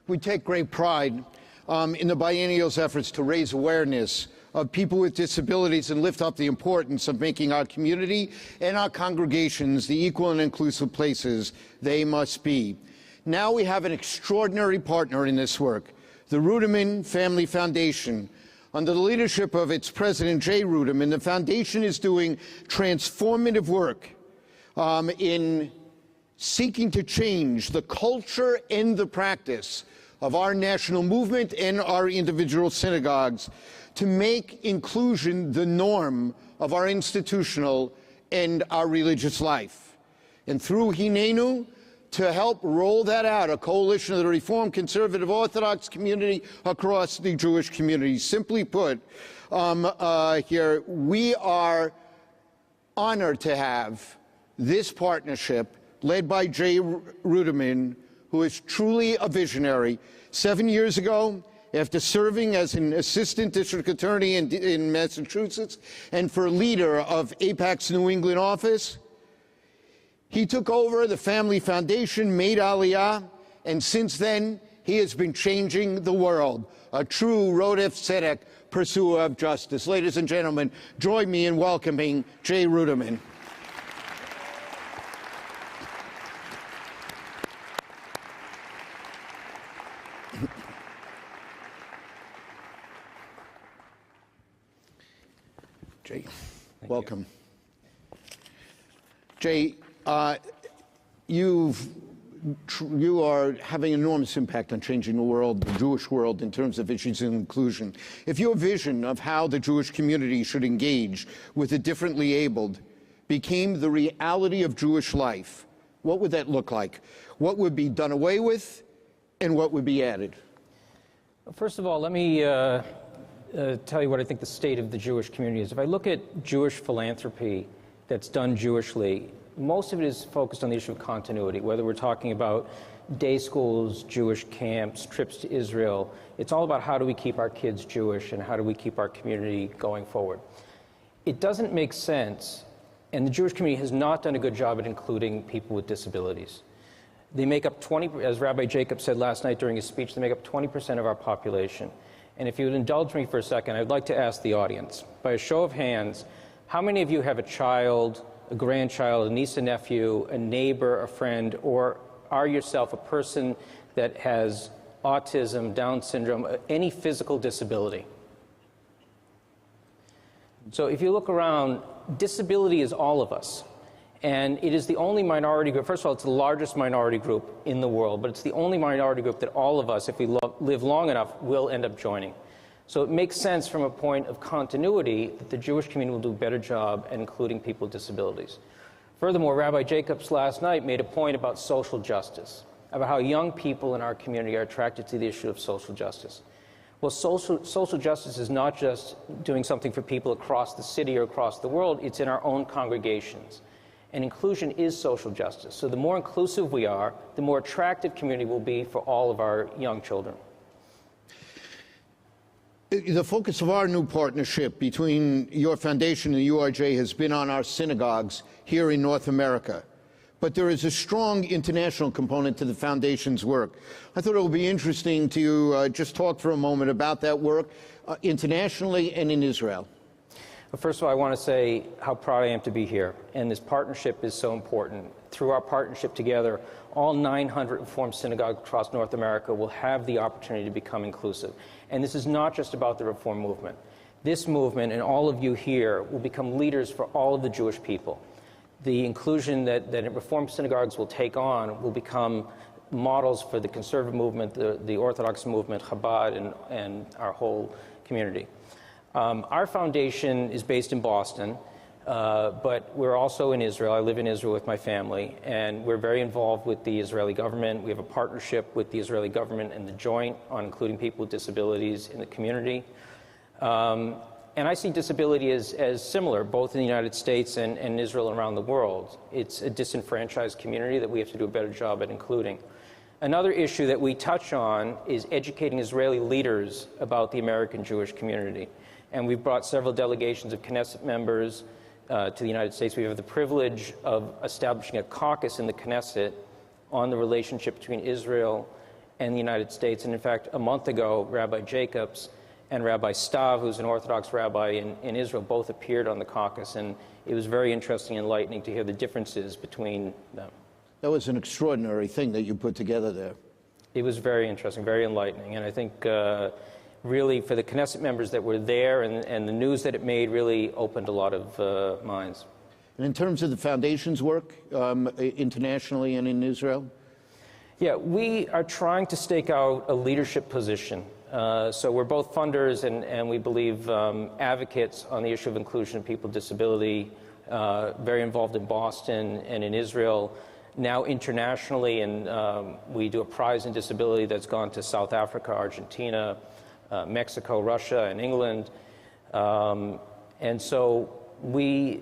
We take great pride in the Biennial's efforts to raise awareness of people with disabilities and lift up the importance of making our community and our congregations the equal and inclusive places they must be. Now we have an extraordinary partner in this work, the Ruderman Family Foundation. Under the leadership of its president, Jay Ruderman, the foundation is doing transformative work in seeking to change the culture and the practice of our national movement and our individual synagogues to make inclusion the norm of our institutional and our religious life. And through Hinenu, to help roll that out, a coalition of the Reformed, Conservative, Orthodox community across the Jewish community. Simply put, here, we are honored to have this partnership led by Jay Ruderman, who is truly a visionary. 7 years ago, after serving as an assistant district attorney in Massachusetts and for leader of AIPAC's New England office, he took over the Family Foundation, made Aliyah, and since then, he has been changing the world, a true Rodef Tzedek pursuer of justice. Ladies and gentlemen, join me in welcoming Jay Ruderman. Jay, welcome. Jay, you are having enormous impact on changing the world, the Jewish world, in terms of issues of inclusion. If your vision of how the Jewish community should engage with the differently abled became the reality of Jewish life, what would that look like? What would be done away with, and what would be added? First of all, let me tell you what I think the state of the Jewish community is. If I look at Jewish philanthropy that's done Jewishly, most of it is focused on the issue of continuity, whether we're talking about day schools, Jewish camps, trips to Israel. It's all about how do we keep our kids Jewish and how do we keep our community going forward. It doesn't make sense, and the Jewish community has not done a good job at including people with disabilities. They make up 20, as Rabbi Jacob said last night during his speech, they make up 20% of our population. And if you would indulge me for a second, I'd like to ask the audience, by a show of hands, how many of you have a child, a grandchild, a niece, a nephew, a neighbor, a friend, or are yourself a person that has autism, Down syndrome, any physical disability? So if you look around, disability is all of us. And it is the only minority group. First of all, it's the largest minority group in the world, but it's the only minority group that all of us, if we live long enough, will end up joining. So it makes sense from a point of continuity that the Jewish community will do a better job at including people with disabilities. Furthermore, Rabbi Jacobs last night made a point about social justice, about how young people in our community are attracted to the issue of social justice. Well, social justice is not just doing something for people across the city or across the world, it's in our own congregations. And inclusion is social justice. So the more inclusive we are, the more attractive community will be for all of our young children. The focus of our new partnership between your foundation and the URJ has been on our synagogues here in North America. But there is a strong international component to the foundation's work. I thought it would be interesting to just talk for a moment about that work internationally and in Israel. Well, first of all, I want to say how proud I am to be here, and this partnership is so important. Through our partnership together, all 900 Reformed synagogues across North America will have the opportunity to become inclusive. And this is not just about the Reform movement. This movement and all of you here will become leaders for all of the Jewish people. The inclusion that Reformed synagogues will take on will become models for the conservative movement, the Orthodox movement, Chabad, and our whole community. Our foundation is based in Boston, but we're also in Israel. I live in Israel with my family, and we're very involved with the Israeli government. We have a partnership with the Israeli government and the Joint on including people with disabilities in the community. And I see disability as similar, both in the United States and Israel and around the world. It's a disenfranchised community that we have to do a better job at including. Another issue that we touch on is educating Israeli leaders about the American Jewish community. And we've brought several delegations of Knesset members to the United States. We have the privilege of establishing a caucus in the Knesset on the relationship between Israel and the United States. And in fact, a month ago, Rabbi Jacobs and Rabbi Stav, who's an Orthodox rabbi in Israel, both appeared on the caucus, and it was very interesting and enlightening to hear the differences between them. That was an extraordinary thing that you put together there. It was very interesting, very enlightening, and I think really for the Knesset members that were there and the news that it made really opened a lot of minds. And in terms of the foundation's work internationally and in Israel? Yeah, we are trying to stake out a leadership position. So we're both funders and we believe advocates on the issue of inclusion of people with disability, very involved in Boston and in Israel, now internationally, and we do a prize in disability that's gone to South Africa, Argentina, Mexico, Russia, and England. And so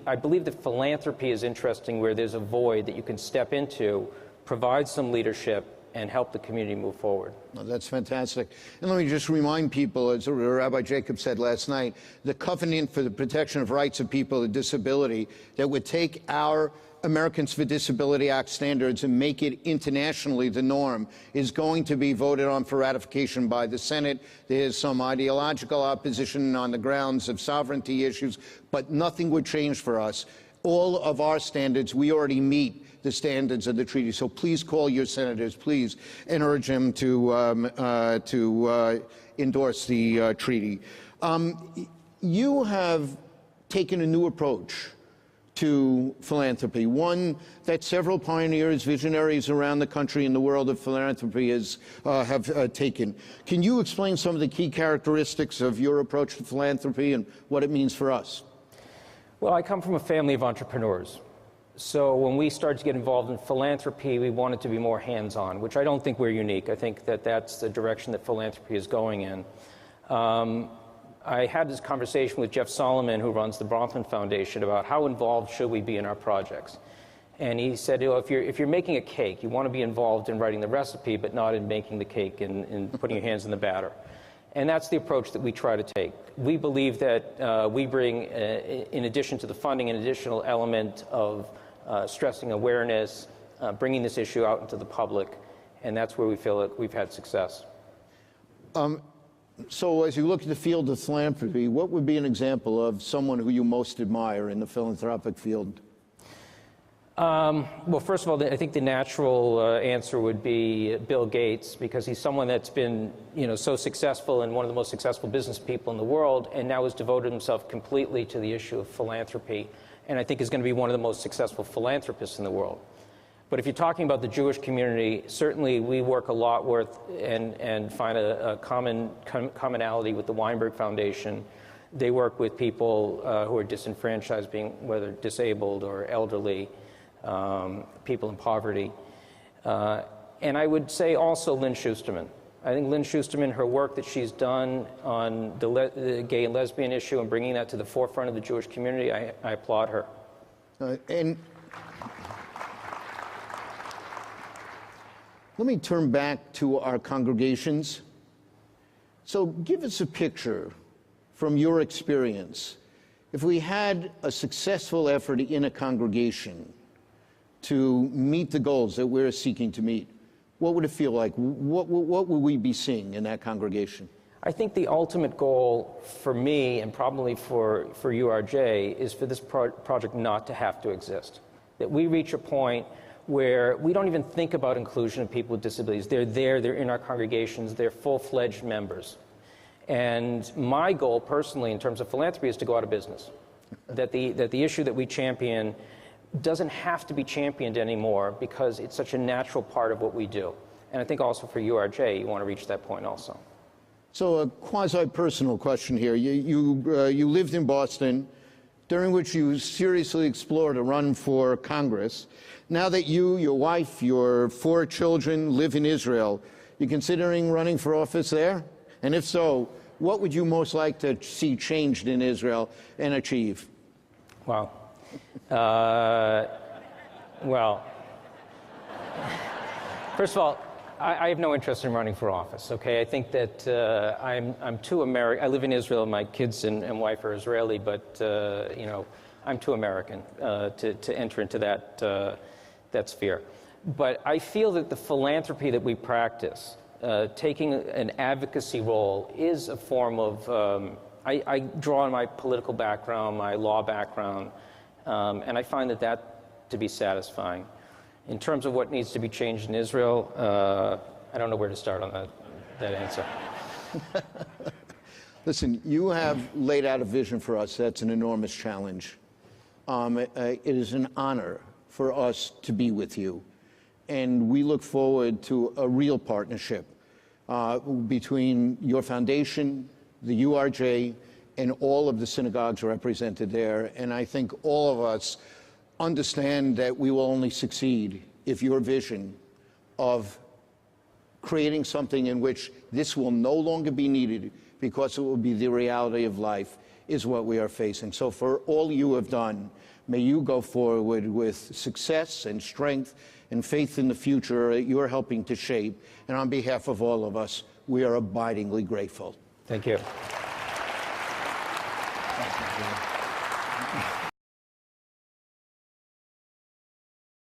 I believe that philanthropy is interesting where there's a void that you can step into, provide some leadership, and help the community move forward. Well, that's fantastic. And let me just remind people, as Rabbi Jacob said last night, the Covenant for the Protection of Rights of People with Disability that would take our Americans for Disability Act standards and make it internationally the norm is going to be voted on for ratification by the Senate. There's some ideological opposition on the grounds of sovereignty issues, but nothing would change for us. All of our standards, we already meet the standards of the treaty. So please call your senators, please, and urge them to endorse the treaty. You have taken a new approach to philanthropy, one that several pioneers, visionaries around the country in the world of philanthropy have taken. Can you explain some of the key characteristics of your approach to philanthropy and what it means for us? Well, I come from a family of entrepreneurs. So when we started to get involved in philanthropy, we wanted to be more hands-on, which I don't think we're unique. I think that that's the direction that philanthropy is going in. I had this conversation with Jeff Solomon, who runs the Bronfman Foundation, about how involved should we be in our projects. And he said, you know, if you're making a cake, you want to be involved in writing the recipe, but not in making the cake and putting your hands in the batter. And that's the approach that we try to take. We believe that we bring, in addition to the funding, an additional element of stressing awareness, bringing this issue out into the public, and that's where we feel that we've had success. So as you look at the field of philanthropy, what would be an example of someone who you most admire in the philanthropic field? Well, first of all, I think the natural answer would be Bill Gates, because he's someone that's been, you know, so successful and one of the most successful business people in the world, and now has devoted himself completely to the issue of philanthropy, and I think is going to be one of the most successful philanthropists in the world. But if you're talking about the Jewish community, certainly we work a lot with and find a commonality with the Weinberg Foundation. They work with people who are disenfranchised, being whether disabled or elderly, people in poverty. And I would say also Lynn Schusterman. I think Lynn Schusterman, her work that she's done on the gay and lesbian issue and bringing that to the forefront of the Jewish community, I applaud her. And let me turn back to our congregations. So give us a picture from your experience. If we had a successful effort in a congregation to meet the goals that we're seeking to meet, what would it feel like? What would we be seeing in that congregation? I think the ultimate goal for me, and probably for URJ, is for this project not to have to exist. That we reach a point where we don't even think about inclusion of people with disabilities. They're there, they're in our congregations, they're full-fledged members. And my goal personally in terms of philanthropy is to go out of business. That the issue that we champion doesn't have to be championed anymore because it's such a natural part of what we do. And I think also for URJ, you want to reach that point also. So a quasi-personal question here. You lived in Boston, during which you seriously explored a run for Congress. Now that you, your wife, your 4 children live in Israel, you considering running for office there? And if so, what would you most like to see changed in Israel and achieve? Wow. Well, first of all, I have no interest in running for office, okay? I think that I'm too American. I live in Israel, my kids and wife are Israeli, but, you know, I'm too American to enter into that sphere. But I feel that the philanthropy that we practice taking an advocacy role is a form of, I draw on my political background, my law background, and I find that to be satisfying. In terms of what needs to be changed in Israel, I don't know where to start on that answer. Listen, you have laid out a vision for us that's an enormous challenge. It is an honor for us to be with you, and we look forward to a real partnership between your foundation, the URJ, and all of the synagogues represented there. And I think all of us understand that we will only succeed if your vision of creating something in which this will no longer be needed because it will be the reality of life is what we are facing. So for all you have done, may you go forward with success and strength and faith in the future that you're helping to shape. And on behalf of all of us, we are abidingly grateful. Thank you.